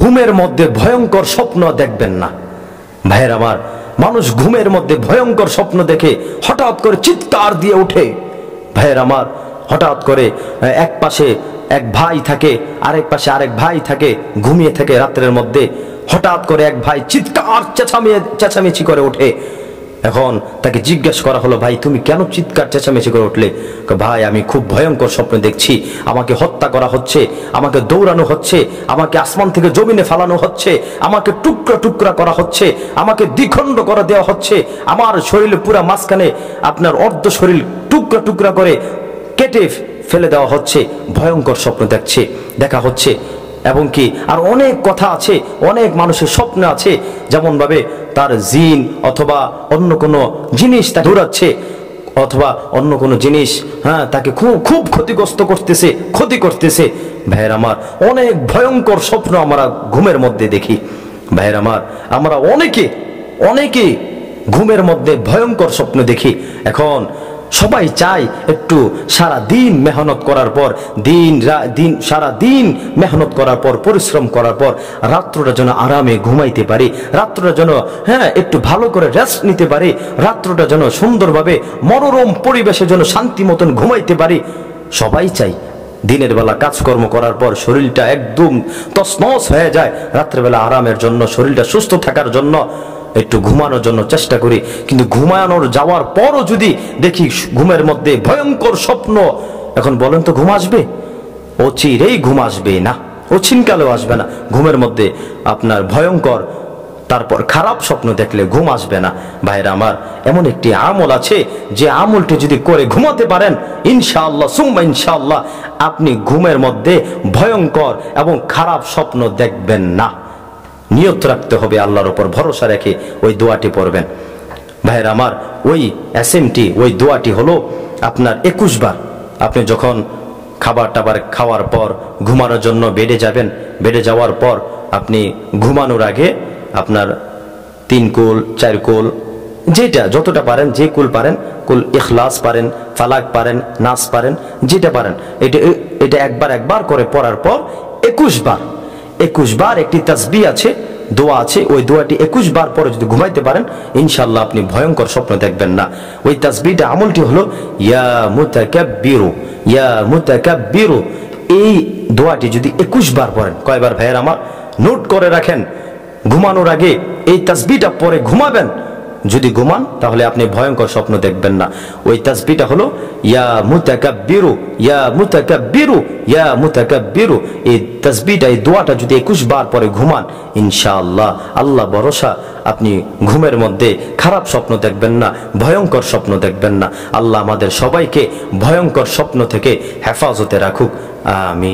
ঘুমের মধ্যে ভয়ঙ্কর স্বপ্ন দেখবেন না ভাইয়ের আমার। মানুষ ঘুমের মধ্যে ভয়ঙ্কর স্বপ্ন দেখে হঠাৎ করে চিৎকার দিয়ে ওঠে ভাইয়ের আমার। হঠাৎ করে এক পাশে এক ভাই থাকে, আরেক পাশে আরেক ভাই থাকে, ঘুমিয়ে থাকে রাত্রের মধ্যে। হঠাৎ করে এক ভাই চিৎকার চেঁচামেচি করে ওঠে। এখন তাকে জিজ্ঞেস করা হলো, ভাই তুমি কেন চিৎকার চেঁচামেচি করে উঠলে? ভাই আমি খুব ভয়ঙ্কর স্বপ্ন দেখছি, আমাকে হত্যা করা হচ্ছে, আমাকে দৌড়ানো হচ্ছে, আমাকে আসমান থেকে জমিনে ফালানো হচ্ছে, আমাকে টুকরা টুকরা করা হচ্ছে, আমাকে দ্বিখণ্ড করে দেওয়া হচ্ছে, আমার শরীরে পুরা মাঝখানে আপনার অর্ধ শরীর টুকরা টুকরা করে কেটে ফেলে দেওয়া হচ্ছে। ভয়ঙ্কর স্বপ্ন দেখা হচ্ছে। এবং কি আর অনেক কথা আছে, অনেক মানুষের স্বপ্ন আছে, যেমন ভাবে তার জিন অথবা অন্য কোনো জিনিস তাকে দৌড়াচ্ছে, অথবা অন্য কোনো জিনিস তাকে খুব ক্ষতি করতেছে। ভাইয়ের আমার, অনেক ভয়ঙ্কর স্বপ্ন আমরা ঘুমের মধ্যে দেখি ভাইয়ের আমার। আমরা অনেকে ঘুমের মধ্যে ভয়ঙ্কর স্বপ্ন দেখি। এখন সবাই চায় একটু সারা দিন মেহনত করার পর, সারা দিন মেহনত করার পর, পরিশ্রম করার পর রাত্রটা যেন আরামে ঘুমাইতে পারি, রাত্রটা যেন একটু ভালো করে রেস্ট নিতে পারি, রাত্রটা যেন সুন্দরভাবে মনোরম পরিবেশে যেন শান্তি মতন ঘুমাইতে পারি। সবাই চাই দিনের বেলা কাজকর্ম করার পর শরীরটা একদম তছনছ হয়ে যায়, রাত্রেবেলা আরামের জন্য, শরীরটা সুস্থ থাকার জন্য একটু ঘুমানোর জন্য চেষ্টা করি। কিন্তু ঘুমানোর যাওয়ার পরও যদি দেখি ঘুমের মধ্যে ভয়ঙ্কর স্বপ্ন, এখন বলেন তো ঘুম আসবে? ও চিরেই ঘুম আসবে না, ও চিনকালেও আসবে না। ঘুমের মধ্যে আপনার ভয়ঙ্কর তারপর খারাপ স্বপ্ন দেখলে ঘুম আসবে না। ভাইরা আমার, এমন একটি আমল আছে যে আমলটি যদি করে ঘুমাতে পারেন, ইনশাআল্লাহ সুম্মা ইনশাআল্লাহ আপনি ঘুমের মধ্যে ভয়ঙ্কর এবং খারাপ স্বপ্ন দেখবেন না। নিয়ত রাখতে হবে, আল্লাহর উপর ভরসা রেখে ওই দোয়াটি পড়বেন ভাইয়ের আমার। ওই এসএমটি, ওই দোয়াটি হলো আপনার 21 বার। আপনি যখন খাবার টাবার খাওয়ার পর ঘুমানোর জন্য বেডে যাবেন, বেডে যাওয়ার পর আপনি ঘুমানোর আগে আপনার 3 কুল 4 কুল যেটা যতটা পারেন, যে কুল পারেন, কুল ইখলাস পারেন, ফালাক পারেন, নাস পারেন, যেটা পারেন এটা একবার করে পড়ার পর 21 বার একটি তাসবিহ আছে, দোয়া আছে। ওই দোয়াটি 21 বার পরে যদি ঘুমাইতে পারেন, ইনশাআল্লাহ আপনি ভয়ঙ্কর স্বপ্ন দেখবেন না। ওই তাসবিহটা আমলটি হলো ইয়া মুতাকাব্বিরু, ইয়া মুতাকাব্বিরু। এই দোয়াটি যদি 21 বার পড়েন, কয়বার ভাইয়ের আমার নোট করে রাখেন, ঘুমানোর আগে এই তাসবিহটা পরে ঘুমাবেন। যদি ঘুমান তাহলে আপনি ভয়ঙ্কর স্বপ্ন দেখবেন না। ওই তাসবিহটা হলো ইয়া মুতাকাব্বিরু, ইয়া মুতাকাব্বিরু, ইয়া মুতাকাব্বিরু। এই তাসবিহটা, এই দোয়াটা যদি 21 বার পরে ঘুমান, ইনশাআল্লাহ আল্লাহ ভরসা আপনি ঘুমের মধ্যে খারাপ স্বপ্ন দেখবেন না, ভয়ঙ্কর স্বপ্ন দেখবেন না। আল্লাহ আমাদের সবাইকে ভয়ঙ্কর স্বপ্ন থেকে হেফাজতে রাখুক, আমিন।